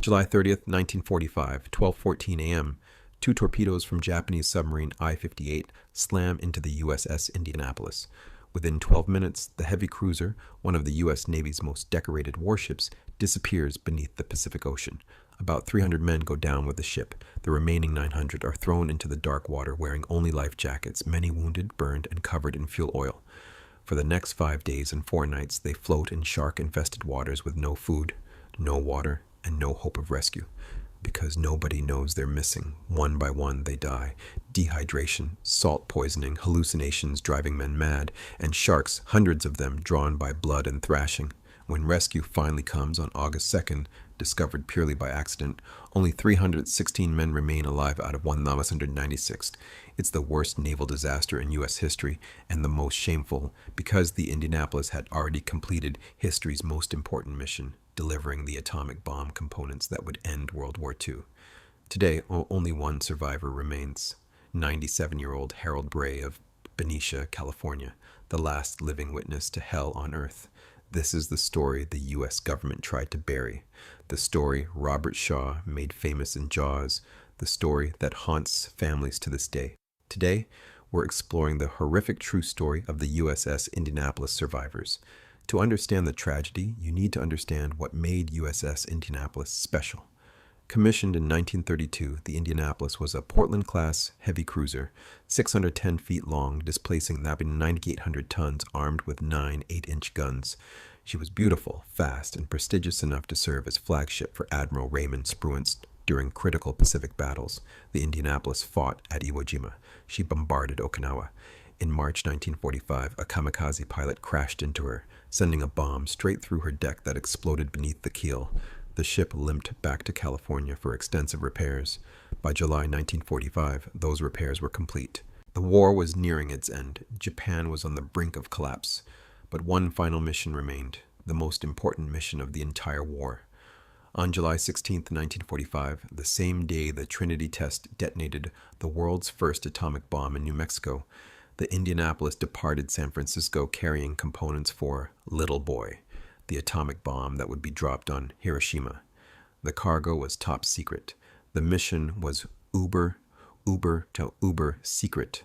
July 30th, 1945, 12:14 a.m., two torpedoes from Japanese submarine I-58 slam into the USS Indianapolis. Within 12 minutes, the heavy cruiser, one of the U.S. Navy's most decorated warships, disappears beneath the Pacific Ocean. About 300 men go down with the ship. The remaining 900 are thrown into the dark water wearing only life jackets, many wounded, burned, and covered in fuel oil. For the next 5 days and 4 nights, they float in shark-infested waters with no food, no water, and no hope of rescue. Because nobody knows they're missing. One by one, they die. Dehydration, salt poisoning, hallucinations driving men mad, and sharks, hundreds of them, drawn by blood and thrashing. When rescue finally comes on August 2nd, discovered purely by accident, only 316 men remain alive out of 1,196. It's the worst naval disaster in U.S. history and the most shameful because the Indianapolis had already completed history's most important mission, delivering the atomic bomb components that would end World War II. Today, only one survivor remains, 97-year-old Harold Bray of Benicia, California, the last living witness to hell on Earth. This is the story the U.S. government tried to bury, the story Robert Shaw made famous in Jaws, the story that haunts families to this day. Today, we're exploring the horrific true story of the USS Indianapolis survivors. To understand the tragedy, you need to understand what made USS Indianapolis special. Commissioned in 1932, the Indianapolis was a Portland-class heavy cruiser, 610 feet long, displacing 9,800 tons, armed with 9 8-inch guns. She was beautiful, fast, and prestigious enough to serve as flagship for Admiral Raymond Spruance during critical Pacific battles. The Indianapolis fought at Iwo Jima. She bombarded Okinawa. In March 1945, a kamikaze pilot crashed into her, sending a bomb straight through her deck that exploded beneath the keel. The ship limped back to California for extensive repairs. By July 1945, those repairs were complete. The war was nearing its end. Japan was on the brink of collapse. But one final mission remained, the most important mission of the entire war. On July 16, 1945, the same day the Trinity test detonated the world's first atomic bomb in New Mexico, the Indianapolis departed San Francisco carrying components for Little Boy, the atomic bomb that would be dropped on Hiroshima. The cargo was top secret. The mission was uber secret,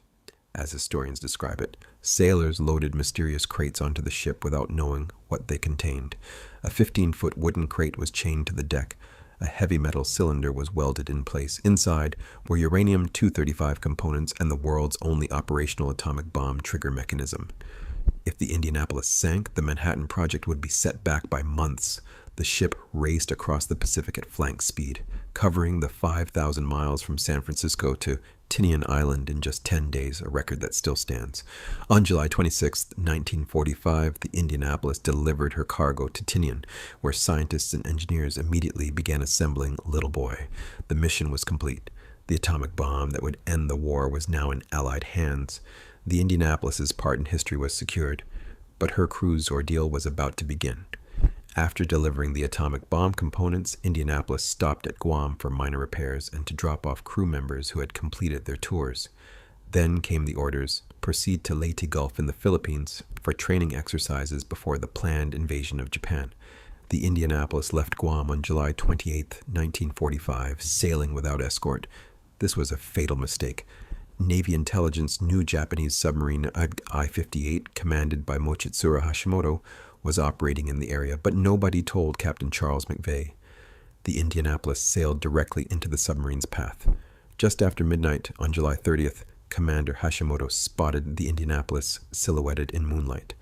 as historians describe it. Sailors loaded mysterious crates onto the ship without knowing what they contained. A 15-foot wooden crate was chained to the deck. A heavy metal cylinder was welded in place. Inside were uranium-235 components and the world's only operational atomic bomb trigger mechanism. If the Indianapolis sank, the Manhattan Project would be set back by months. The ship raced across the Pacific at flank speed, covering the 5,000 miles from San Francisco to Tinian Island in just 10 days, a record that still stands. On July 26, 1945, the Indianapolis delivered her cargo to Tinian, where scientists and engineers immediately began assembling Little Boy. The mission was complete. The atomic bomb that would end the war was now in Allied hands. The Indianapolis's part in history was secured, but her crew's ordeal was about to begin. After delivering the atomic bomb components, Indianapolis stopped at Guam for minor repairs and to drop off crew members who had completed their tours. Then came the orders, proceed to Leyte Gulf in the Philippines for training exercises before the planned invasion of Japan. The Indianapolis left Guam on July 28, 1945, sailing without escort. This was a fatal mistake. Navy intelligence knew Japanese submarine I-58, commanded by Mochitsura Hashimoto, was operating in the area, but nobody told Captain Charles McVay. The Indianapolis sailed directly into the submarine's path. Just after midnight on July 30th, Commander Hashimoto spotted the Indianapolis silhouetted in moonlight.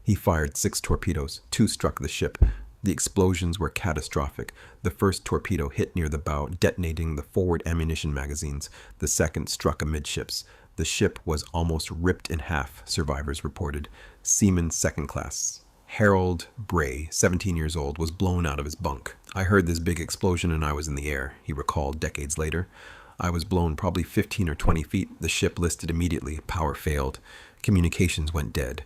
He fired 6 torpedoes. 2 struck the ship. The explosions were catastrophic. The first torpedo hit near the bow, detonating the forward ammunition magazines. The second struck amidships. The ship was almost ripped in half, survivors reported. Seaman second class Harold Bray, 17 years old, was blown out of his bunk. "I heard this big explosion and I was in the air," he recalled decades later. "I was blown probably 15 or 20 feet. The ship listed immediately. Power failed. Communications went dead.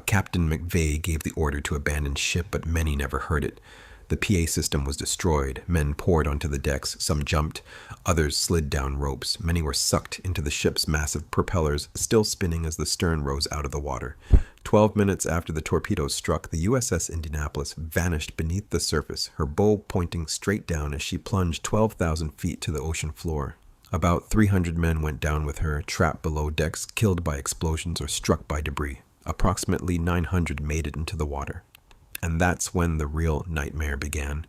Captain McVay gave the order to abandon ship, but many never heard it. The PA system was destroyed. Men poured onto the decks. Some jumped. Others slid down ropes. Many were sucked into the ship's massive propellers, still spinning as the stern rose out of the water. 12 minutes after the torpedoes struck, the USS Indianapolis vanished beneath the surface, her bow pointing straight down as she plunged 12,000 feet to the ocean floor. About 300 men went down with her, trapped below decks, killed by explosions or struck by debris. Approximately 900 made it into the water. And that's when the real nightmare began.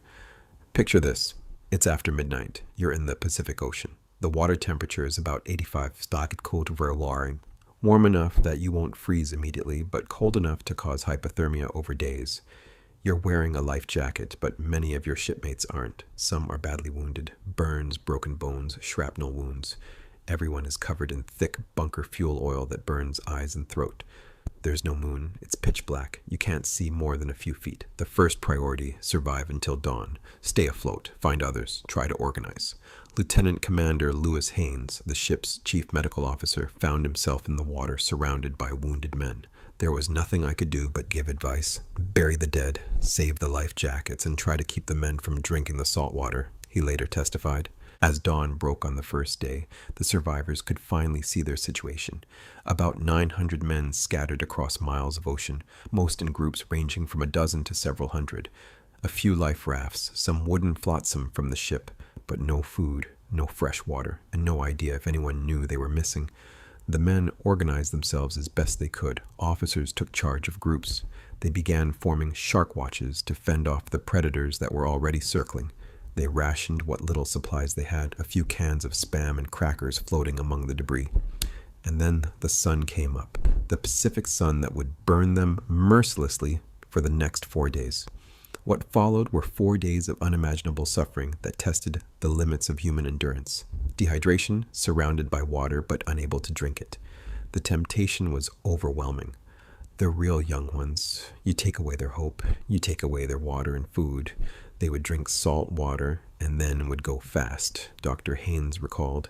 Picture this. It's after midnight. You're in the Pacific Ocean. The water temperature is about 85 staket kold varularing. Warm enough that you won't freeze immediately, but cold enough to cause hypothermia over days. You're wearing a life jacket, but many of your shipmates aren't. Some are badly wounded. Burns, broken bones, shrapnel wounds. Everyone is covered in thick bunker fuel oil that burns eyes and throat. There's no moon. It's pitch black. You can't see more than a few feet. The first priority, survive until dawn. Stay afloat. Find others. Try to organize. Lieutenant Commander Lewis Haynes, the ship's chief medical officer, found himself in the water surrounded by wounded men. There was nothing I could do but give advice. Bury the dead, save the life jackets, and try to keep the men from drinking the salt water, he later testified. As dawn broke on the first day, the survivors could finally see their situation. About 900 men scattered across miles of ocean, most in groups ranging from a dozen to several hundred. A few life rafts, some wooden flotsam from the ship, but no food, no fresh water, and no idea if anyone knew they were missing. The men organized themselves as best they could. Officers took charge of groups. They began forming shark watches to fend off the predators that were already circling. They rationed what little supplies they had, a few cans of Spam and crackers floating among the debris. And then the sun came up, the Pacific sun that would burn them mercilessly for the next 4 days. What followed were 4 days of unimaginable suffering that tested the limits of human endurance. Dehydration, surrounded by water but unable to drink it. The temptation was overwhelming. The real young ones, you take away their hope, you take away their water and food. They would drink salt water and then would go fast, Dr. Haynes recalled.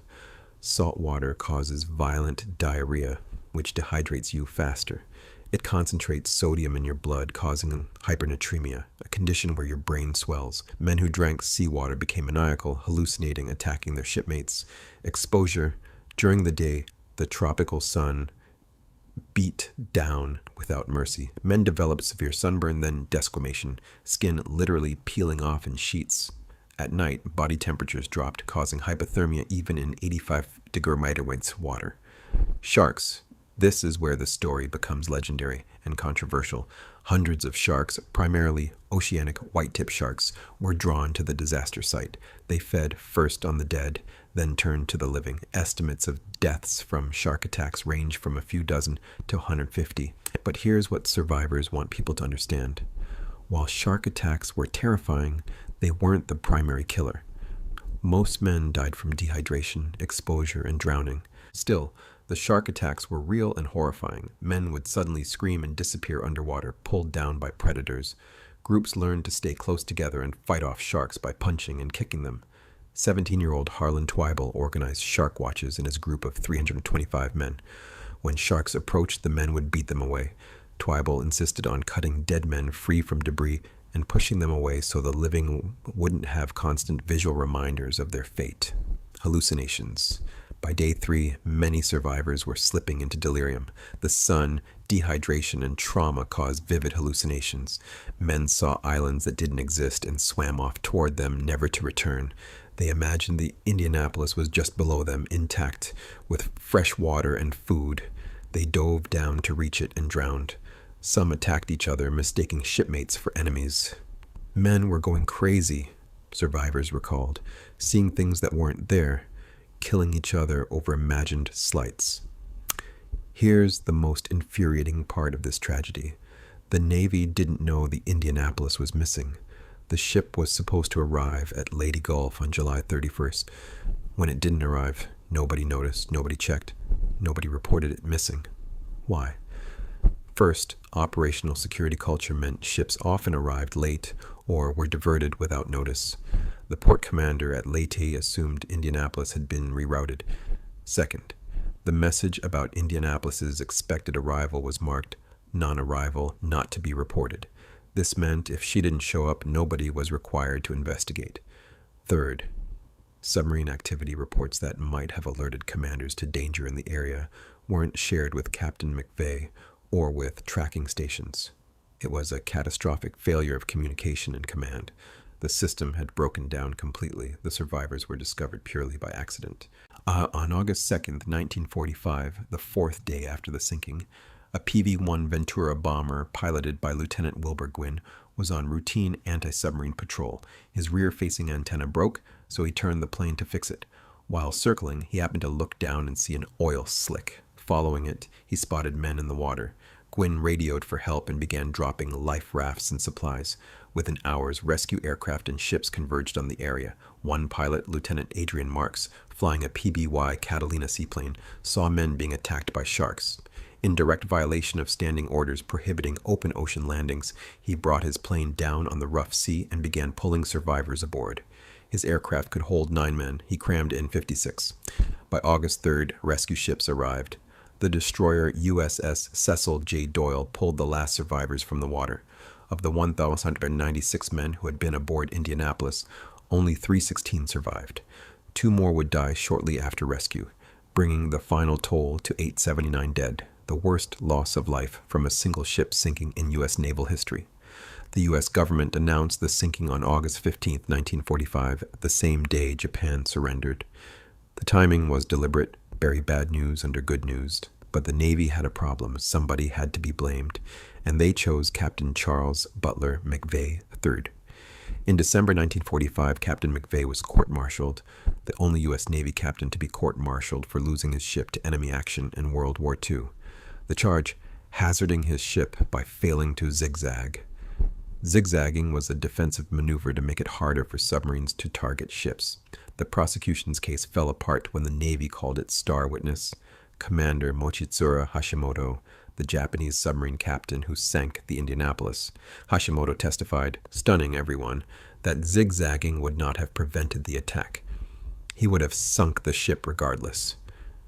Salt water causes violent diarrhea, which dehydrates you faster. It concentrates sodium in your blood, causing hypernatremia, a condition where your brain swells. Men who drank seawater became maniacal, hallucinating, attacking their shipmates. Exposure. During the day, the tropical sun beat down without mercy. Men developed severe sunburn, then desquamation, skin literally peeling off in sheets. At night, body temperatures dropped, causing hypothermia even in 85-degree water. Sharks. This is where the story becomes legendary and controversial. Hundreds of sharks, primarily oceanic white-tip sharks, were drawn to the disaster site. They fed first on the dead, then turned to the living. Estimates of deaths from shark attacks range from a few dozen to 150. But here's what survivors want people to understand. While shark attacks were terrifying, they weren't the primary killer. Most men died from dehydration, exposure, and drowning. Still, the shark attacks were real and horrifying. Men would suddenly scream and disappear underwater, pulled down by predators. Groups learned to stay close together and fight off sharks by punching and kicking them. 17-year-old Harlan Twible organized shark watches in his group of 325 men. When sharks approached, the men would beat them away. Twible insisted on cutting dead men free from debris and pushing them away so the living wouldn't have constant visual reminders of their fate. Hallucinations. By day 3, many survivors were slipping into delirium. The sun, dehydration, and trauma caused vivid hallucinations. Men saw islands that didn't exist and swam off toward them, never to return. They imagined the Indianapolis was just below them, intact, with fresh water and food. They dove down to reach it and drowned. Some attacked each other, mistaking shipmates for enemies. Men were going crazy, survivors recalled, seeing things that weren't there, killing each other over imagined slights. Here's the most infuriating part of this tragedy. The Navy didn't know the Indianapolis was missing. The ship was supposed to arrive at Leyte Gulf on July 31st. When it didn't arrive, nobody noticed, nobody checked, nobody reported it missing. Why? First, operational security culture meant ships often arrived late or were diverted without notice. The port commander at Leyte assumed Indianapolis had been rerouted. Second, the message about Indianapolis's expected arrival was marked non-arrival, not to be reported. This meant if she didn't show up, nobody was required to investigate. Third, submarine activity reports that might have alerted commanders to danger in the area weren't shared with Captain McVay or with tracking stations. It was a catastrophic failure of communication and command. The system had broken down completely. The survivors were discovered purely by accident. On August 2nd, 1945, the fourth day after the sinking, a PV-1 Ventura bomber piloted by Lieutenant Wilbur Gwynn was on routine anti-submarine patrol. His rear-facing antenna broke, so he turned the plane to fix it. While circling, he happened to look down and see an oil slick. Following it, he spotted men in the water. Gwynn radioed for help and began dropping life rafts and supplies. Within hours, rescue aircraft and ships converged on the area. One pilot, Lieutenant Adrian Marks, flying a PBY Catalina seaplane, saw men being attacked by sharks. In direct violation of standing orders prohibiting open ocean landings, he brought his plane down on the rough sea and began pulling survivors aboard. His aircraft could hold 9 men. He crammed in 56. By August 3rd, rescue ships arrived. The destroyer USS Cecil J. Doyle pulled the last survivors from the water. Of the 1,196 men who had been aboard Indianapolis, only 316 survived. 2 more would die shortly after rescue, bringing the final toll to 879 dead, the worst loss of life from a single ship sinking in U.S. naval history. The U.S. government announced the sinking on August 15, 1945, the same day Japan surrendered. The timing was deliberate, bury bad news under good news, but the Navy had a problem. Somebody had to be blamed, and they chose Captain Charles Butler McVay III. In December 1945, Captain McVay was court-martialed, the only U.S. Navy captain to be court-martialed for losing his ship to enemy action in World War II. The charge, hazarding his ship by failing to zigzag. Zigzagging was a defensive maneuver to make it harder for submarines to target ships. The prosecution's case fell apart when the Navy called its star witness, Commander Mochitsura Hashimoto, the Japanese submarine captain who sank the Indianapolis. Hashimoto testified, stunning everyone, that zigzagging would not have prevented the attack. He would have sunk the ship regardless.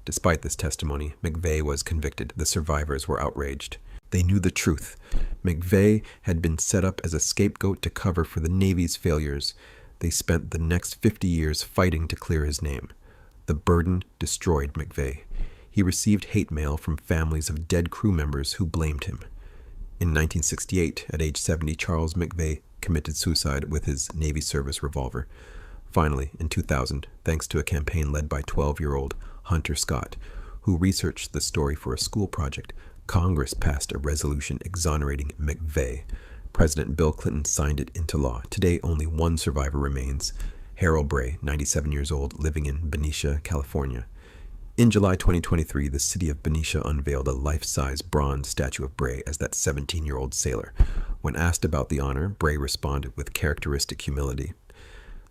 Despite this testimony, McVay was convicted. The survivors were outraged. They knew the truth. McVay had been set up as a scapegoat to cover for the Navy's failures. They spent the next 50 years fighting to clear his name. The burden destroyed McVay. He received hate mail from families of dead crew members who blamed him. In 1968, at age 70, Charles McVay committed suicide with his Navy service revolver. Finally, in 2000, thanks to a campaign led by 12-year-old Hunter Scott, who researched the story for a school project, Congress passed a resolution exonerating McVay. President Bill Clinton signed it into law. Today, only one survivor remains, Harold Bray, 97 years old, living in Benicia, California. In July 2023, the city of Benicia unveiled a life-size bronze statue of Bray as that 17-year-old sailor. When asked about the honor, Bray responded with characteristic humility.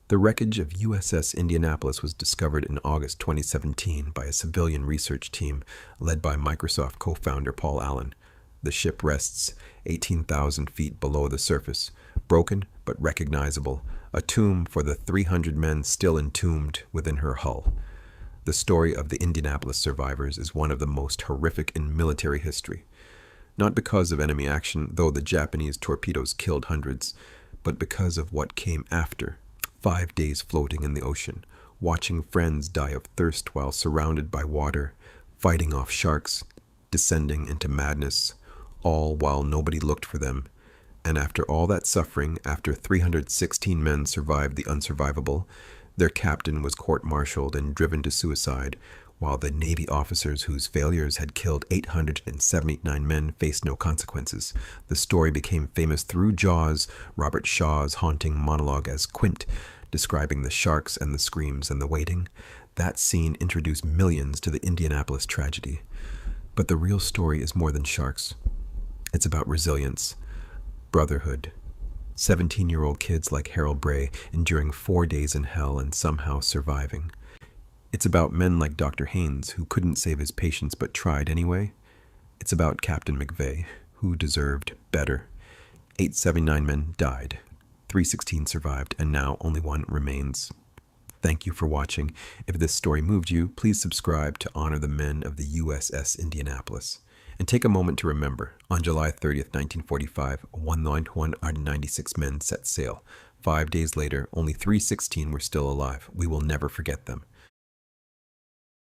The wreckage of USS Indianapolis was discovered in August 2017 by a civilian research team led by Microsoft co-founder Paul Allen. The ship rests 18,000 feet below the surface, broken but recognizable, a tomb for the 300 men still entombed within her hull. The story of the Indianapolis survivors is one of the most horrific in military history. Not because of enemy action, though the Japanese torpedoes killed hundreds, but because of what came after. 5 days floating in the ocean, watching friends die of thirst while surrounded by water, fighting off sharks, descending into madness, all while nobody looked for them. And after all that suffering, after 316 men survived the unsurvivable, their captain was court-martialed and driven to suicide, while the Navy officers whose failures had killed 879 men faced no consequences. The story became famous through Jaws, Robert Shaw's haunting monologue as Quint, describing the sharks and the screams and the waiting. That scene introduced millions to the Indianapolis tragedy. But the real story is more than sharks. It's about resilience, brotherhood, 17-year-old kids like Harold Bray enduring 4 days in hell and somehow surviving. It's about men like Dr. Haynes, who couldn't save his patients but tried anyway. It's about Captain McVay, who deserved better. 879 men died, 316 survived, and now only one remains. Thank you for watching. If this story moved you, please subscribe to honor the men of the USS Indianapolis. And take a moment to remember, on July 30th, 1945, 196 men set sail. 5 days later, only 316 were still alive. We will never forget them.